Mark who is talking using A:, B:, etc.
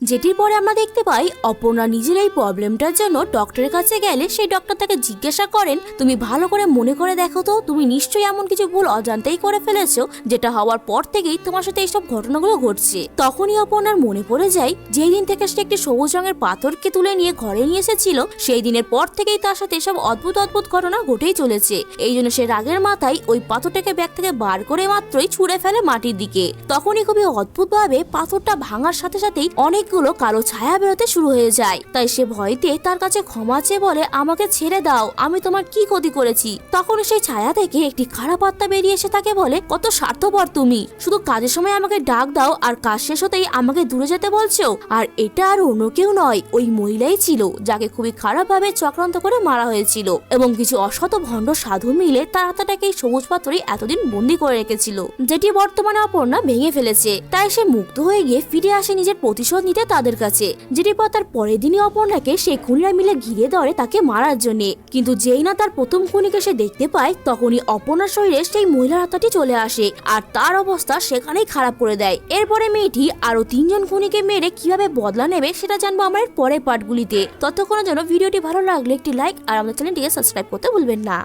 A: যেটির পরে আমরা দেখতে পাই অপর্ণা নিজের এই প্রবলেমটার জন্য ডক্টরের কাছে গেলে সেই ডক্টর তাকে জিজ্ঞাসা করেন, তুমি ভালো করে মনে করে দেখো তো, তুমি নিশ্চয়ই এমন কিছু ভুল অজান্তেই করে ফেলেছো যেটা হওয়ার পর থেকেই তোমার সাথে এইসব ঘটনাগুলো ঘটছে। তখনই অপর্ণার মনে পড়ে যায় যেই দিন থেকে সে একটি সবুজ রঙের পাথরকে তুলে নিয়ে ঘরে নিয়ে এসেছিল, সেই দিনের পর থেকেই তার সাথে এসব অদ্ভুত অদ্ভুত ঘটনা ঘটেই চলেছে। এই জন্য সে রাগের মাথায় ওই পাথরটাকে ব্যাগ থেকে বার করে মাত্রই ছুঁড়ে ফেলে মাটির দিকে। তখনই খুবই অদ্ভুত ভাবে পাথরটা ভাঙার সাথে সাথেই অনেকগুলো কালো ছায়া বেরোতে শুরু হয়ে যায়। তাই সে ভয়তে তার কাছে ক্ষমা চেয়ে বলে, আমাকে ছেড়ে দাও, আমি তোমার কি ক্ষতি করেছি। তখন সেই ছায়া থেকে একটি খারাপ আত্মা বেরিয়ে এসে তাকে বলে, কত স্বার্থপর তুমি, শুধু কাজের সময় আমাকে ডাক দাও আর কাজ শেষ হতেই আমাকে দূরে যেতে বলছো। আর এটা আর অন্য কেউ নয়, ওই মহিলাই ছিল যাকে খুবই খারাপ ভাবে চক্রান্ত করে মারা হয়েছিল এবং কিছু অসৎ ভণ্ড সাধু মিলে তার আত্মাটাকে এই সবুজ পাথরে এতদিন বন্দি করে রেখেছিল, যেটি বর্তমানে অপর্ণা ভেঙে ফেলেছে। তাই সে মুক্ত হয়ে গিয়ে ফিরে আসে নিজের প্রতিশোধ নিতে তাদের কাছে। যেটির পর তার পরের দিনই অপর্ণাকে সেই খুনিরা মিলে ঘিরে ধরে তাকে মারার জন্য। কিন্তু যেই না তার প্রথম খুনিকে সে দেখতে পায়, তখনই অপর্ণার শরীরে সেই মহিলার আত্মাটি চলে আসে আর তার অবস্থা সেখানেই খারাপ করে দেয়। এরপরে মেয়েটি আরো 3 জন খুনিকে মেরে কিভাবে বদলা নেবে সেটা জানবো আমরা এর পরের পার্টগুলিতে। ততক্ষণের জন্য ভিডিওটি ভালো লাগলে একটি লাইক আর আমাদের চ্যানেলটিকে সাবস্ক্রাইব করতে ভুলবেন না।